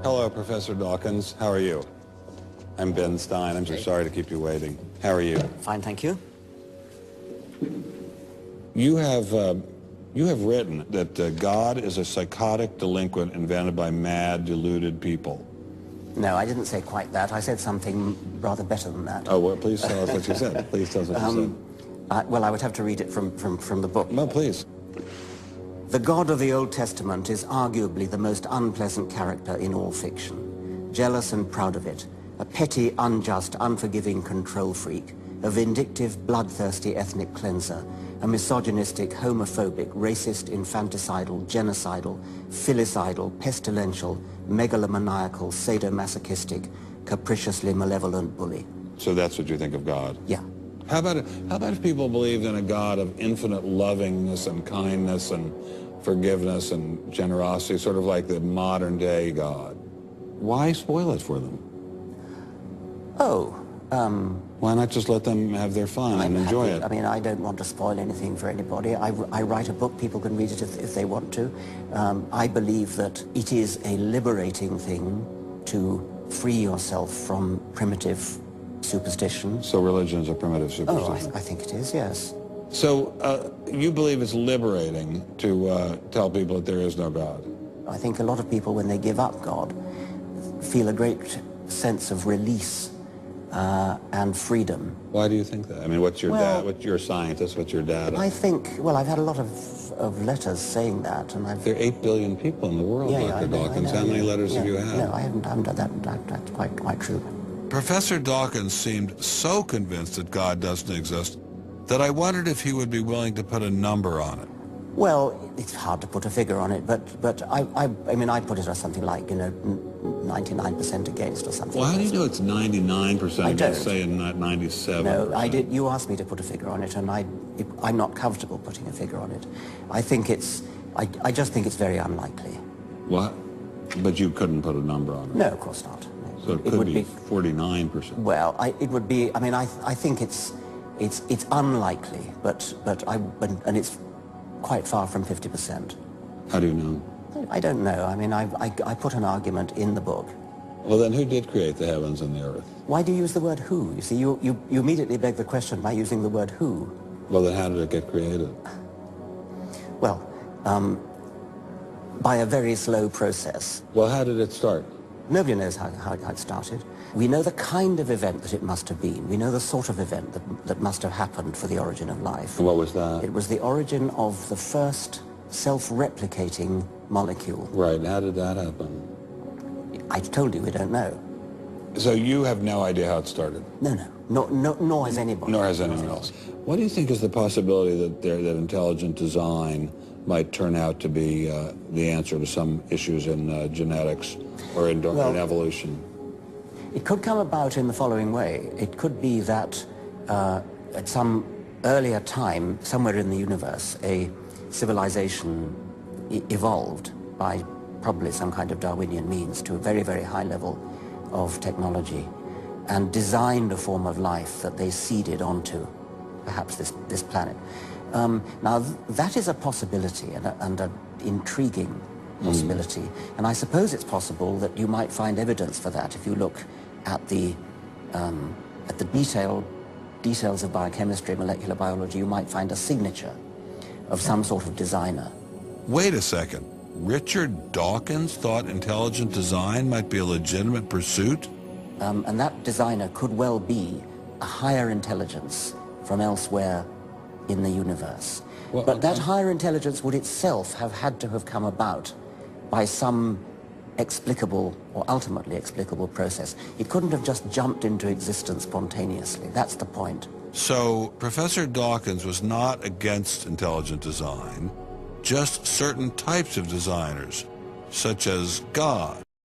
Hello, Professor Dawkins. How are you? I'm Ben Stein. I'm so sorry to keep you waiting. How are you? Fine, thank you. You have written that God is a psychotic delinquent invented by mad, deluded people. No, I didn't say quite that. I said something rather better than that. Oh, well, please tell us what you said. Please tell us what you said. Well, I would have to read it from the book. No, please. The God of the Old Testament is arguably the most unpleasant character in all fiction. Jealous and proud of it, a petty, unjust, unforgiving control freak, a vindictive, bloodthirsty ethnic cleanser, a misogynistic, homophobic, racist, infanticidal, genocidal, filicidal, pestilential, megalomaniacal, sadomasochistic, capriciously malevolent bully. So that's what you think of God? Yeah. How about if people believed in a God of infinite lovingness and kindness and forgiveness and generosity, sort of like the modern day God? Why spoil it for them? Why not just let them have their fun and enjoy it? I mean, I don't want to spoil anything for anybody. I write a book, people can read it if they want to. I believe that it is a liberating thing to free yourself from primitive superstition. So religion is a primitive superstition? Oh, I think it is, yes. So you believe it's liberating to tell people that there is no God? I think a lot of people, when they give up God, feel a great sense of release and freedom. Why do you think that? I mean, what's your dad? What's your scientist? What's your data? I think, well, I've had a lot of letters saying that, and I've... There are 8 billion people in the world, Dr. Dawkins. How many letters have you had? No, I haven't done that. That's quite true. Professor Dawkins seemed so convinced that God doesn't exist that I wondered if he would be willing to put a number on it. Well, it's hard to put a figure on it, but I mean, I put it as something like, 99% against or something. Well, how do you know it's 99%? I don't. Say not 97%. No, I did. You asked me to put a figure on it, and I'm not comfortable putting a figure on it. I think I just think it's very unlikely. What? But you couldn't put a number on it? No, of course not. So it could be 49%. Well, it would be. I mean, I think it's unlikely, but it's quite far from 50%. How do you know? I don't know. I mean, I put an argument in the book. Well, then who did create the heavens and the earth? Why do you use the word who? You see, you immediately beg the question by using the word who. Well, then how did it get created? Well, by a very slow process. Well, how did it start? Nobody knows how it started. We know the kind of event that it must have been. We know the sort of event that must have happened for the origin of life. And what was that? It was the origin of the first self-replicating molecule. Right. How did that happen? I told you we don't know. So you have no idea how it started? No. Nor has anybody. Nor has anyone else. What do you think is the possibility that intelligent design might turn out to be the answer to some issues in genetics or in evolution? It could come about in the following way. It could be that at some earlier time, somewhere in the universe, a civilization evolved by probably some kind of Darwinian means to a very, very high level of technology and designed a form of life that they seeded onto perhaps this planet. Now, that is a possibility and an intriguing possibility. And I suppose it's possible that you might find evidence for that if you look at the details of biochemistry, molecular biology. You might find a signature of some sort of designer. Wait a second. Richard Dawkins thought intelligent design might be a legitimate pursuit? And that designer could well be a higher intelligence from elsewhere in the universe. Well, but that higher intelligence would itself have had to have come about by some explicable or ultimately explicable process. It couldn't have just jumped into existence spontaneously. That's the point. So Professor Dawkins was not against intelligent design, just certain types of designers, such as God.